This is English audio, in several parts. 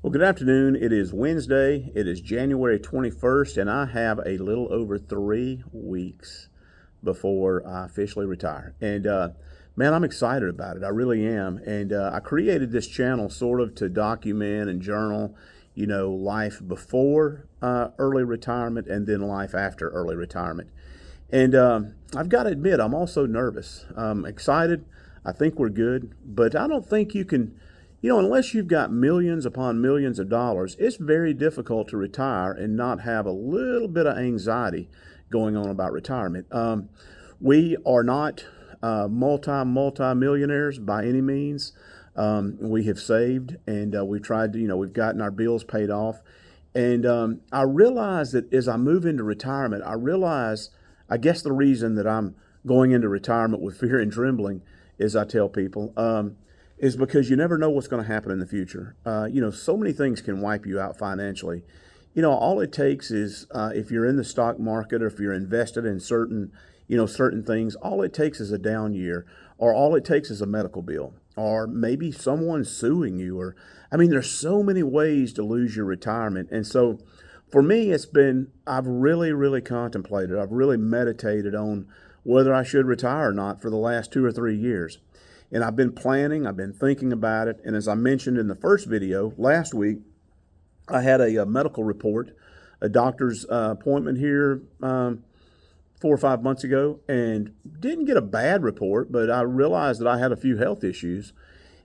Well, good afternoon. It is Wednesday. It is January 21st, and I have a little over 3 weeks before I officially retire. And man, I'm excited about it. I really am. And I created this channel sort of to document and journal, life before early retirement and then life after early retirement. And I've got to admit, I'm also nervous. Excited. I think we're good, but I don't think you can. Unless you've got millions upon millions of dollars, it's very difficult to retire and not have a little bit of anxiety going on about retirement. We are not multi millionaires by any means. We have saved and we've tried to, we've gotten our bills paid off. And I realize that as I move into retirement, I guess the reason that I'm going into retirement with fear and trembling, as I tell people, is because you never know what's going to happen in the future. So many things can wipe you out financially. All it takes is if you're in the stock market or if you're invested in certain things, all it takes is a down year, or all it takes is a medical bill, or maybe someone suing you, there's so many ways to lose your retirement. And so for me, I've really, really contemplated, I've really meditated on whether I should retire or not for the last 2 or 3 years. And I've been planning, I've been thinking about it. And as I mentioned in the first video last week, I had a medical report, a doctor's appointment here 4 or 5 months ago, and didn't get a bad report, but I realized that I had a few health issues.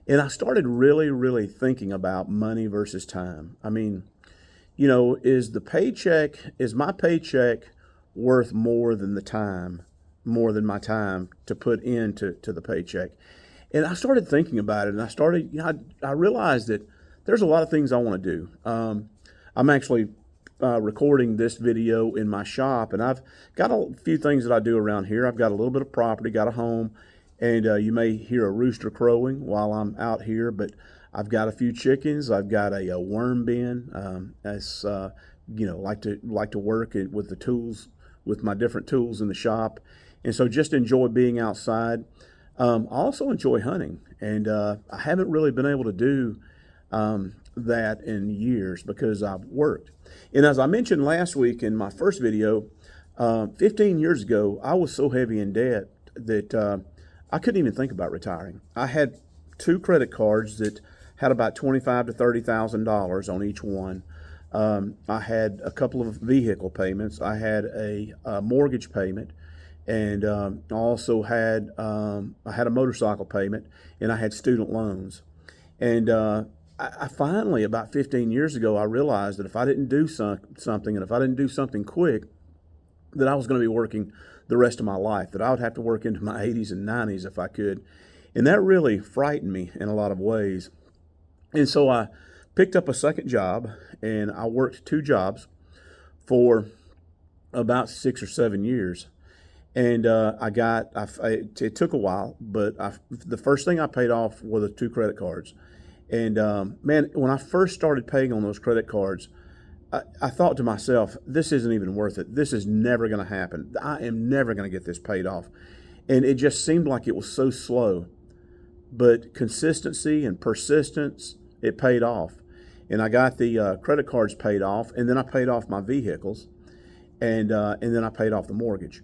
And I started really, really thinking about money versus time. Is my paycheck worth more than my time to put into the paycheck? And I started thinking about it, and I realized that there's a lot of things I want to do. I'm actually recording this video in my shop, and I've got a few things that I do around here. I've got a little bit of property, got a home, and you may hear a rooster crowing while I'm out here, but I've got a few chickens. I've got a worm bin. Like to work with the tools, with my different tools in the shop, and so just enjoy being outside. I also enjoy hunting, and I haven't really been able to do that in years because I've worked. And as I mentioned last week in my first video, 15 years ago, I was so heavy in debt that I couldn't even think about retiring. I had 2 credit cards that had about $25,000 to $30,000 on each one. I had a couple of vehicle payments. I had a mortgage payment. And I also had I had a motorcycle payment, and I had student loans. And I finally, about 15 years ago, I realized that if I didn't do something, and if I didn't do something quick, that I was going to be working the rest of my life, that I would have to work into my 80s and 90s if I could. And that really frightened me in a lot of ways. And so I picked up a second job, and I worked 2 jobs for about 6 or 7 years. And it took a while, but the first thing I paid off were the 2 credit cards. And man, when I first started paying on those credit cards, I thought to myself, this isn't even worth it. This is never going to happen. I am never going to get this paid off. And it just seemed like it was so slow. But consistency and persistence, it paid off. And I got the credit cards paid off, and then I paid off my vehicles, and then I paid off the mortgage.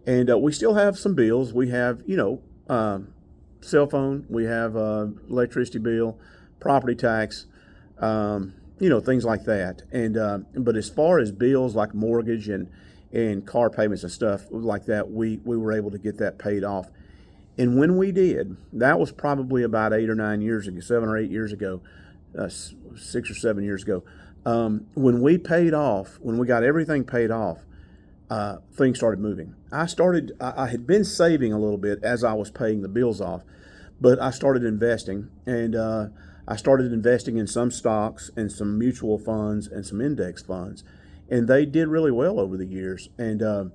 And we still have some bills. We have, cell phone. We have electricity bill, property tax, things like that. And but as far as bills like mortgage and car payments and stuff like that, we were able to get that paid off. And when we did, that was probably about 8 or 9 years ago, 7 or 8 years ago, 6 or 7 years ago. When we got everything paid off, things started moving. I had been saving a little bit as I was paying the bills off, but I started investing, and I started investing in some stocks and some mutual funds and some index funds, and they did really well over the years. And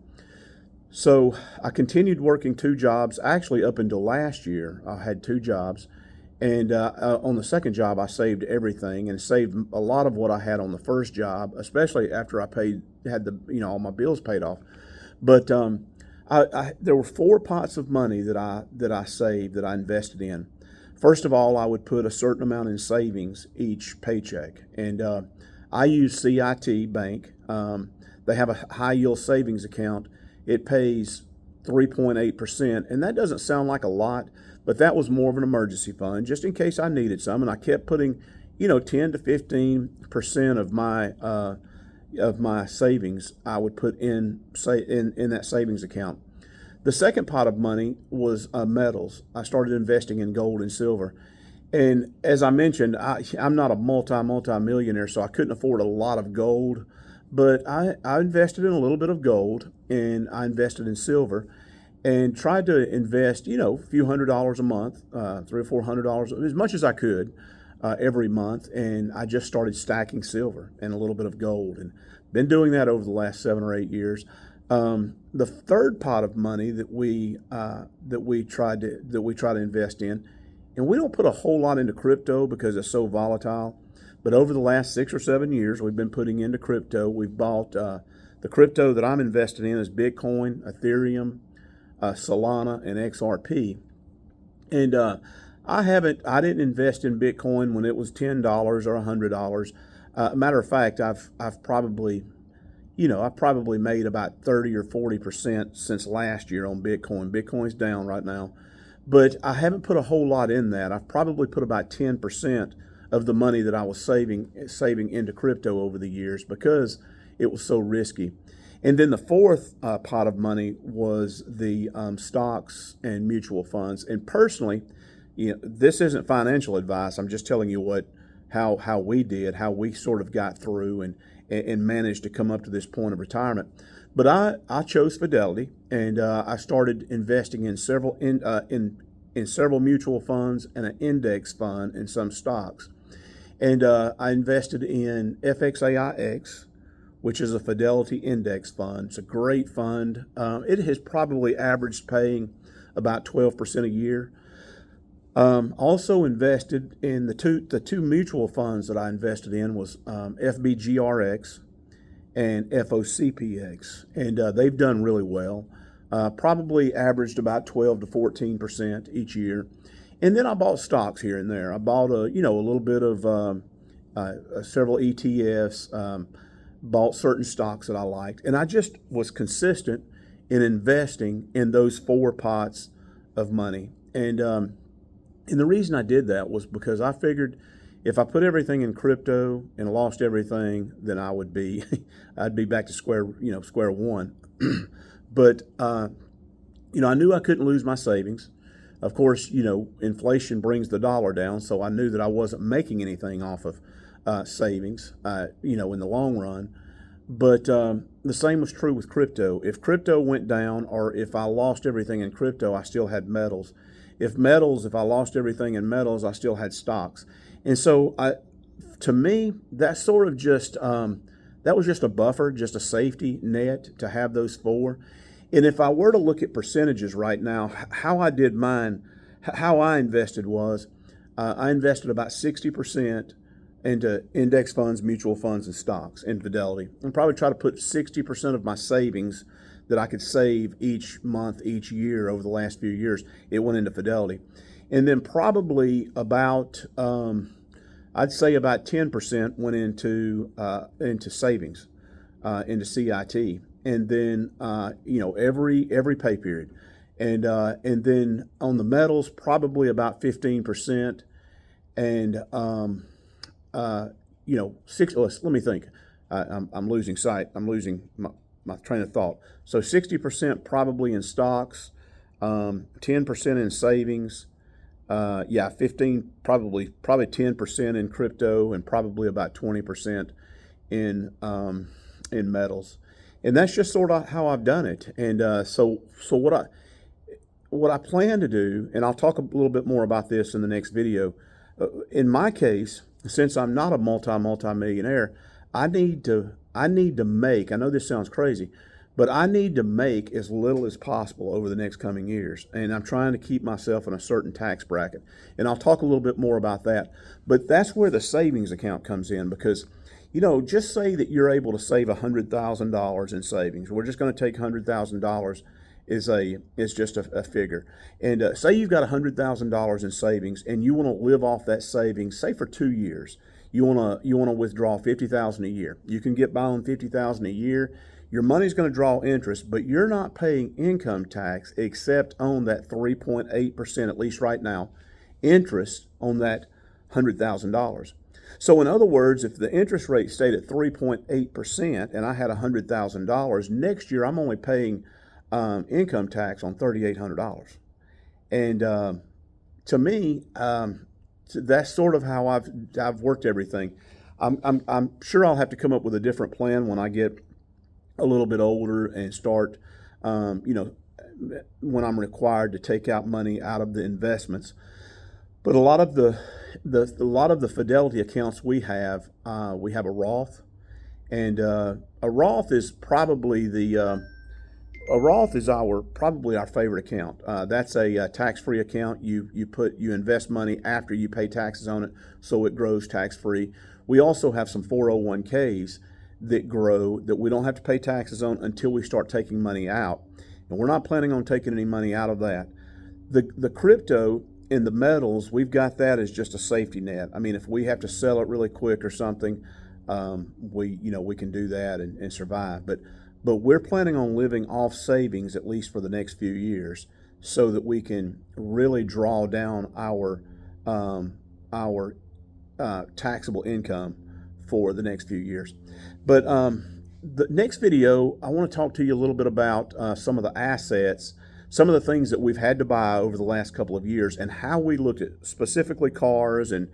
so I continued working 2 jobs. Actually, up until last year, I had 2 jobs. And on the second job, I saved everything and saved a lot of what I had on the first job, especially after I had all my bills paid off. But there were 4 pots of money that I saved, that I invested in. First of all, I would put a certain amount in savings each paycheck, and I use CIT Bank. They have a high yield savings account. It pays 3.8%, and that doesn't sound like a lot, but that was more of an emergency fund just in case I needed some. And I kept putting, 10 to 15% of my savings I would put in that savings account. The second pot of money was metals. I started investing in gold and silver. And as I mentioned, I'm not a multi-millionaire, so I couldn't afford a lot of gold. But I invested in a little bit of gold, and I invested in silver, and tried to invest, a few $100s a month, $300 or $400, as much as I could every month. And I just started stacking silver and a little bit of gold, and been doing that over the last 7 or 8 years. The third pot of money that we try to invest in, and we don't put a whole lot into crypto because it's so volatile. But over the last 6 or 7 years, we've been putting into crypto. We've bought the crypto that I'm invested in is Bitcoin, Ethereum, Solana, and XRP. And I didn't invest in Bitcoin when it was $10 or $100. Matter of fact, I've probably made about 30 or 40% since last year on Bitcoin. Bitcoin's down right now, but I haven't put a whole lot in that. I've probably put about 10% of the money that I was saving into crypto over the years because it was so risky. And then the fourth pot of money was the stocks and mutual funds. And personally, this isn't financial advice. I'm just telling you how we sort of got through and managed to come up to this point of retirement. But I chose Fidelity, and I started investing in several mutual funds and an index fund and some stocks. And I invested in FXAIX, which is a Fidelity index fund. It's a great fund. It has probably averaged paying about 12% a year. Also invested in the two mutual funds that I invested in was FBGRX and FOCPX, and they've done really well. Probably averaged about 12 to 14% each year. And then I bought stocks here and there. I bought a little bit of several ETFs. Bought certain stocks that I liked, and I just was consistent in investing in those 4 pots of money. And the reason I did that was because I figured if I put everything in crypto and lost everything, then I'd be back to square one. But I knew I couldn't lose my savings. Of course, inflation brings the dollar down, so I knew that I wasn't making anything off of savings, in the long run. But the same was true with crypto. If crypto went down, or if I lost everything in crypto, I still had metals. If I lost everything in metals, I still had stocks. And so, to me, that sort of that was just a buffer, just a safety net to have those 4. And if I were to look at percentages right now, how I did mine, how I invested was, I invested about 60% into index funds, mutual funds, and stocks in Fidelity, and probably try to put 60% of my savings that I could save each month, each year over the last few years, it went into Fidelity. And then probably about, I'd say about 10% went into savings, into CIT. And then, every pay period. And then on the metals, probably about 15%. And, let me think. I'm losing sight. I'm losing my train of thought. So 60% probably in stocks, 10% in savings, 15 probably 10% in crypto, and probably about 20% in metals. And that's just sort of how I've done it. And so what I plan to do, and I'll talk a little bit more about this in the next video. In my case, since I'm not a multi-millionaire, I need to make, I know this sounds crazy, but I need to make as little as possible over the next coming years. And I'm trying to keep myself in a certain tax bracket. And I'll talk a little bit more about that. But that's where the savings account comes in, because, just say that you're able to save $100,000 in savings. We're just going to take $100,000 is just a figure. And say you've got $100,000 in savings, and you want to live off that savings, say for 2 years. You want to withdraw $50,000 a year. You can get by on $50,000 a year. Your money's going to draw interest, but you're not paying income tax except on that 3.8%, at least right now, interest on that $100,000. So in other words, if the interest rate stayed at 3.8% and I had $100,000, next year I'm only paying income tax on $3,800. And to me, that's sort of how I've worked everything. I'm sure I'll have to come up with a different plan when I get a little bit older and start, when I'm required to take out money out of the investments. But a lot of the Fidelity accounts we have a Roth, and a Roth is probably probably our favorite account. That's a tax-free account. You invest money after you pay taxes on it, so it grows tax-free. We also have some 401ks that grow that we don't have to pay taxes on until we start taking money out, and we're not planning on taking any money out of that. The crypto and the metals, we've got that as just a safety net. I mean, if we have to sell it really quick or something, we can do that and survive. But we're planning on living off savings at least for the next few years, so that we can really draw down our taxable income for the next few years. But the next video, I want to talk to you a little bit about some of the assets, some of the things that we've had to buy over the last couple of years, and how we looked at specifically cars and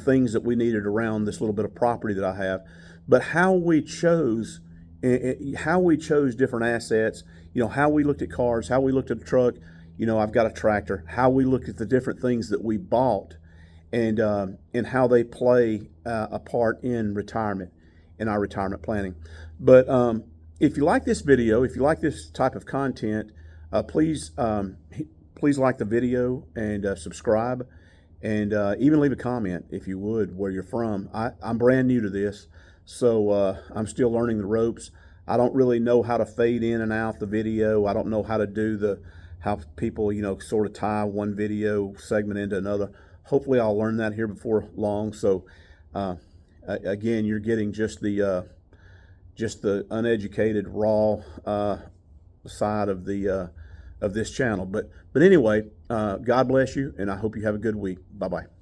things that we needed around this little bit of property that I have, but how we chose different assets, how we looked at cars, how we looked at a truck, I've got a tractor, how we looked at the different things that we bought, and how they play a part in retirement, in our retirement planning. But if you like this video, if you like this type of content, please like the video and subscribe, and even leave a comment if you would, where you're from. I'm brand new to this, so I'm still learning the ropes. I don't really know how to fade in and out the video. I don't know how to do how people sort of tie one video segment into another. Hopefully I'll learn that here before long. So again, you're getting just the uneducated, raw side of this channel. But anyway, God bless you, and I hope you have a good week. Bye-bye.